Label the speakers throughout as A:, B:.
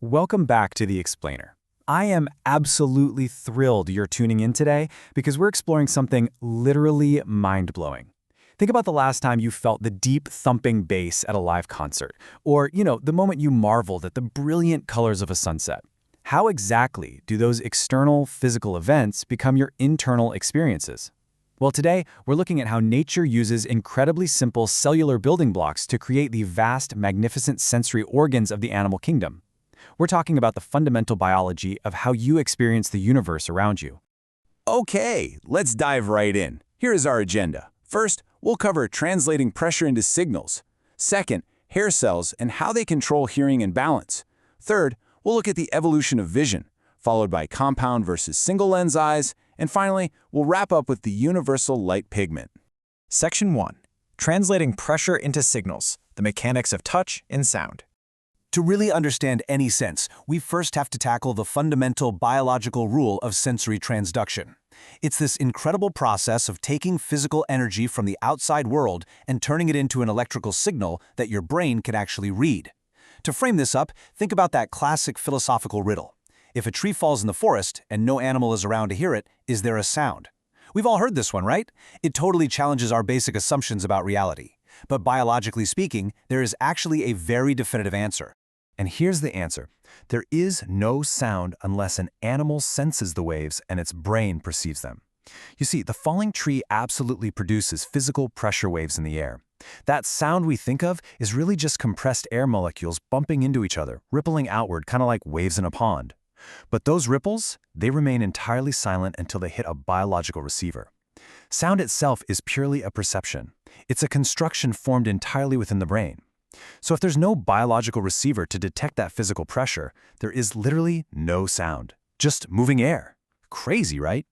A: Welcome back to The Explainer. I am absolutely thrilled you're tuning in today because we're exploring something literally mind-blowing. Think about the last time you felt the deep thumping bass at a live concert, or, the moment you marveled at the brilliant colors of a sunset. How exactly do those external physical events become your internal experiences? Well, today, we're looking at how nature uses incredibly simple cellular building blocks to create the vast, magnificent sensory organs of the animal kingdom. We're talking about the fundamental biology of how you experience the universe around you.
B: Okay, let's dive right in. Here is our agenda. First, we'll cover translating pressure into signals. Second, hair cells and how they control hearing and balance. Third, we'll look at the evolution of vision, followed by compound versus single lens eyes. And finally, we'll wrap up with the universal light pigment.
C: Section 1. Translating pressure into signals, the mechanics of touch and sound.
D: To really understand any sense, we first have to tackle the fundamental biological rule of sensory transduction. It's this incredible process of taking physical energy from the outside world and turning it into an electrical signal that your brain can actually read. To frame this up, think about that classic philosophical riddle. If a tree falls in the forest and no animal is around to hear it, is there a sound? We've all heard this one, right? It totally challenges our basic assumptions about reality. But biologically speaking, there is actually a very definitive answer.
A: And here's the answer. There is no sound unless an animal senses the waves and its brain perceives them. You see, the falling tree absolutely produces physical pressure waves in the air. That sound we think of is really just compressed air molecules bumping into each other, rippling outward, kind of like waves in a pond. But those ripples, they remain entirely silent until they hit a biological receiver. Sound itself is purely a perception. It's a construction formed entirely within the brain. So if there's no biological receiver to detect that physical pressure, there is literally no sound, just moving air. Crazy, right?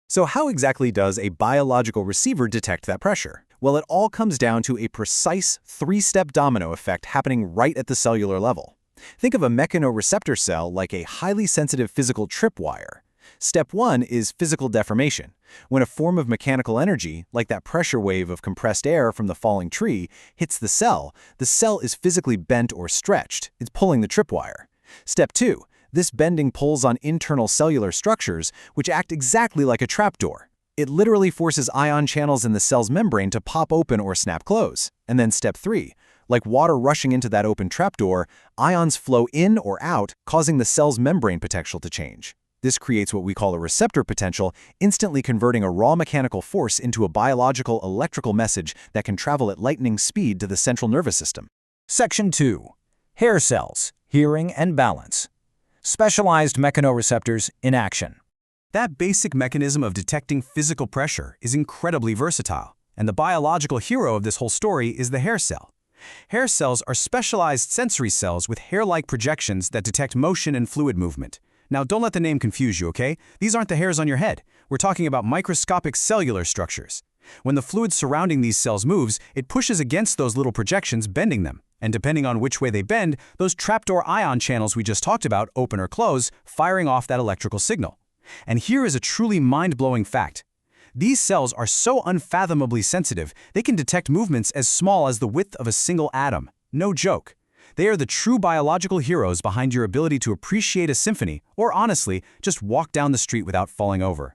C: So how exactly does a biological receiver detect that pressure? Well, it all comes down to a precise three-step domino effect happening right at the cellular level. Think of a mechanoreceptor cell like a highly sensitive physical tripwire. Step 1 is physical deformation. When a form of mechanical energy, like that pressure wave of compressed air from the falling tree, hits the cell is physically bent or stretched. It's pulling the tripwire. Step 2. This bending pulls on internal cellular structures, which act exactly like a trapdoor. It literally forces ion channels in the cell's membrane to pop open or snap close. And then Step 3. Like water rushing into that open trapdoor, ions flow in or out, causing the cell's membrane potential to change. This creates what we call a receptor potential, instantly converting a raw mechanical force into a biological electrical message that can travel at lightning speed to the central nervous system.
E: Section 2. Hair cells, hearing and balance. Specialized mechanoreceptors in action.
C: That basic mechanism of detecting physical pressure is incredibly versatile, and the biological hero of this whole story is the hair cell. Hair cells are specialized sensory cells with hair-like projections that detect motion and fluid movement. Now, don't let the name confuse you, okay? These aren't the hairs on your head. We're talking about microscopic cellular structures. When the fluid surrounding these cells moves, it pushes against those little projections, bending them. And depending on which way they bend, those trapdoor ion channels we just talked about open or close, firing off that electrical signal. And here is a truly mind-blowing fact. These cells are so unfathomably sensitive, they can detect movements as small as the width of a single atom. No joke. They are the true biological heroes behind your ability to appreciate a symphony, or honestly, just walk down the street without falling over.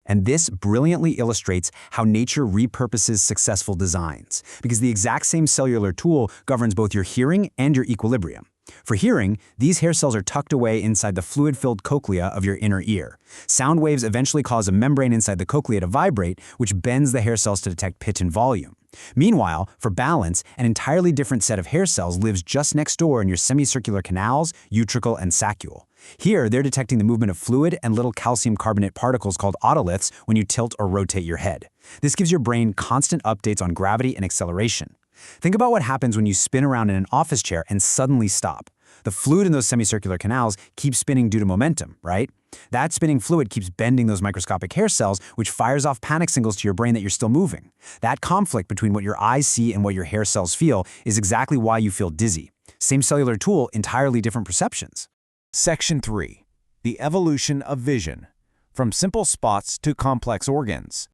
F: And this brilliantly illustrates how nature repurposes successful designs, because the exact same cellular tool governs both your hearing and your equilibrium. For hearing, these hair cells are tucked away inside the fluid-filled cochlea of your inner ear. Sound waves eventually cause a membrane inside the cochlea to vibrate, which bends the hair cells to detect pitch and volume. Meanwhile, for balance, an entirely different set of hair cells lives just next door in your semicircular canals, utricle, and saccule. Here, they're detecting the movement of fluid and little calcium carbonate particles called otoliths when you tilt or rotate your head. This gives your brain constant updates on gravity and acceleration. Think about what happens when you spin around in an office chair and suddenly stop. The fluid in those semicircular canals keeps spinning due to momentum, right? That spinning fluid keeps bending those microscopic hair cells, which fires off panic signals to your brain that you're still moving. That conflict between what your eyes see and what your hair cells feel is exactly why you feel dizzy. Same cellular tool, entirely different perceptions.
B: Section 3. The evolution of vision. From simple spots to complex organs.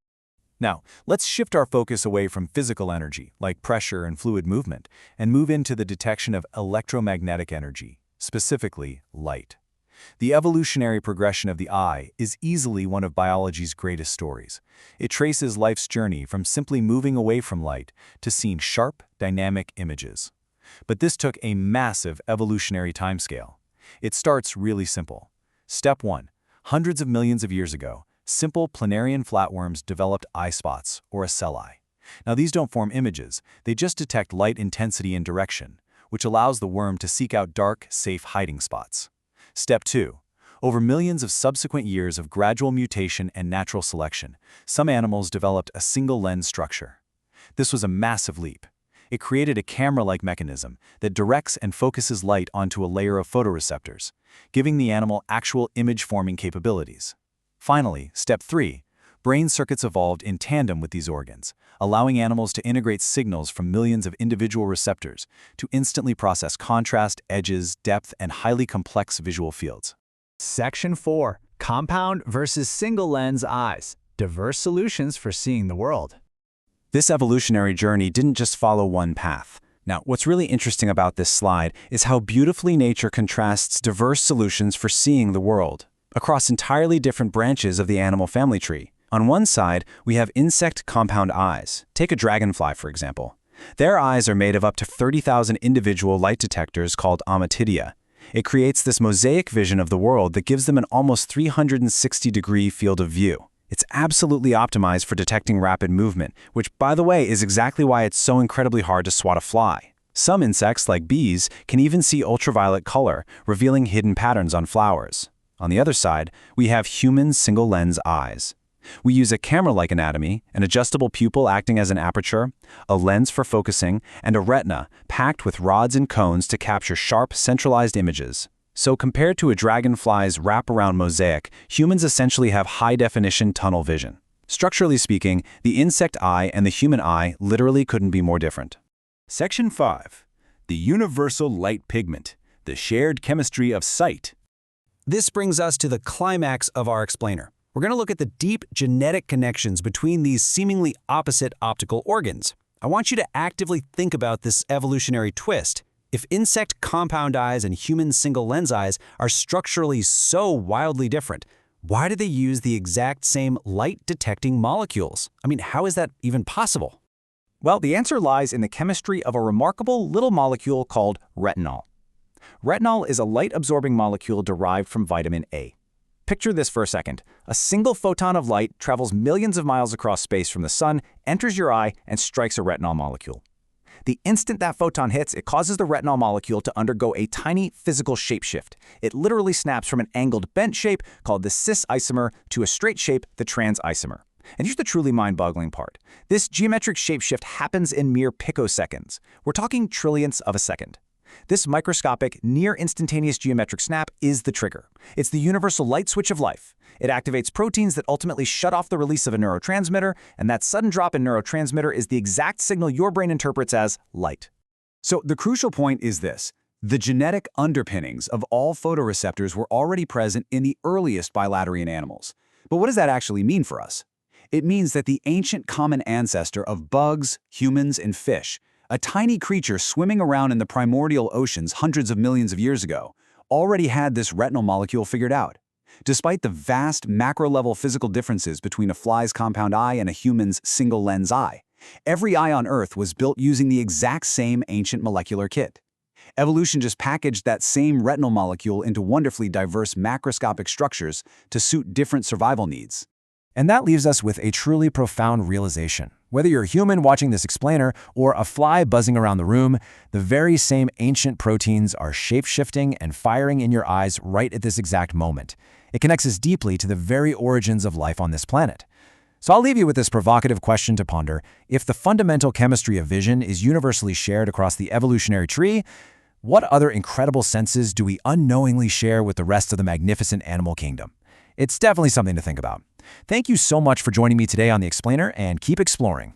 B: Now, let's shift our focus away from physical energy, like pressure and fluid movement, and move into the detection of electromagnetic energy,
A: specifically light. The evolutionary progression of the eye is easily one of biology's greatest stories. It traces life's journey from simply moving away from light to seeing sharp, dynamic images. But this took a massive evolutionary timescale. It starts really simple. Step 1. Hundreds of millions of years ago, simple planarian flatworms developed eye spots, or ocelli. Now these don't form images, they just detect light intensity and direction, which allows the worm to seek out dark, safe hiding spots. Step 2. Over millions of subsequent years of gradual mutation and natural selection, some animals developed a single lens structure. This was a massive leap. It created a camera-like mechanism that directs and focuses light onto a layer of photoreceptors, giving the animal actual image-forming capabilities. Finally, step 3. Brain circuits evolved in tandem with these organs, allowing animals to integrate signals from millions of individual receptors to instantly process contrast, edges, depth, and highly complex visual fields.
G: Section 4. Compound versus single-lens eyes. Diverse solutions for seeing the world.
B: This evolutionary journey didn't just follow one path. Now, what's really interesting about this slide is how beautifully nature contrasts diverse solutions for seeing the world across entirely different branches of the animal family tree. On one side, we have insect compound eyes. Take a dragonfly, for example. Their eyes are made of up to 30,000 individual light detectors called ommatidia. It creates this mosaic vision of the world that gives them an almost 360-degree field of view. It's absolutely optimized for detecting rapid movement, which, by the way, is exactly why it's so incredibly hard to swat a fly. Some insects, like bees, can even see ultraviolet color, revealing hidden patterns on flowers. On the other side, we have human single-lens eyes. We use a camera-like anatomy, an adjustable pupil acting as an aperture, a lens for focusing, and a retina packed with rods and cones to capture sharp, centralized images. So compared to a dragonfly's wraparound mosaic, humans essentially have high-definition tunnel vision. Structurally speaking, the insect eye and the human eye literally couldn't be more different.
H: Section 5. The universal light pigment, the shared chemistry of sight.
D: This brings us to the climax of our explainer. We're going to look at the deep genetic connections between these seemingly opposite optical organs. I want you to actively think about this evolutionary twist. If insect compound eyes and human single lens eyes are structurally so wildly different, why do they use the exact same light-detecting molecules? I mean, how is that even possible?
E: Well, the answer lies in the chemistry of a remarkable little molecule called retinol. Retinol is a light-absorbing molecule derived from vitamin A. Picture this for a second. A single photon of light travels millions of miles across space from the sun, enters your eye, and strikes a retinol molecule. The instant that photon hits, it causes the retinol molecule to undergo a tiny physical shapeshift. It literally snaps from an angled bent shape, called the cis isomer, to a straight shape, the trans isomer. And here's the truly mind-boggling part. This geometric shapeshift happens in mere picoseconds. We're talking trillionths of a second. This microscopic, near-instantaneous geometric snap is the trigger. It's the universal light switch of life. It activates proteins that ultimately shut off the release of a neurotransmitter, and that sudden drop in neurotransmitter is the exact signal your brain interprets as light.
H: So the crucial point is this. The genetic underpinnings of all photoreceptors were already present in the earliest bilaterian animals. But what does that actually mean for us? It means that the ancient common ancestor of bugs, humans, and fish, a tiny creature swimming around in the primordial oceans hundreds of millions of years ago, already had this retinal molecule figured out. Despite the vast macro-level physical differences between a fly's compound eye and a human's single-lens eye, every eye on Earth was built using the exact same ancient molecular kit. Evolution just packaged that same retinal molecule into wonderfully diverse macroscopic structures to suit different survival needs.
A: And that leaves us with a truly profound realization. Whether you're a human watching this explainer or a fly buzzing around the room, the very same ancient proteins are shape-shifting and firing in your eyes right at this exact moment. It connects us deeply to the very origins of life on this planet. So I'll leave you with this provocative question to ponder. If the fundamental chemistry of vision is universally shared across the evolutionary tree, what other incredible senses do we unknowingly share with the rest of the magnificent animal kingdom? It's definitely something to think about. Thank you so much for joining me today on The Explainer, and keep exploring.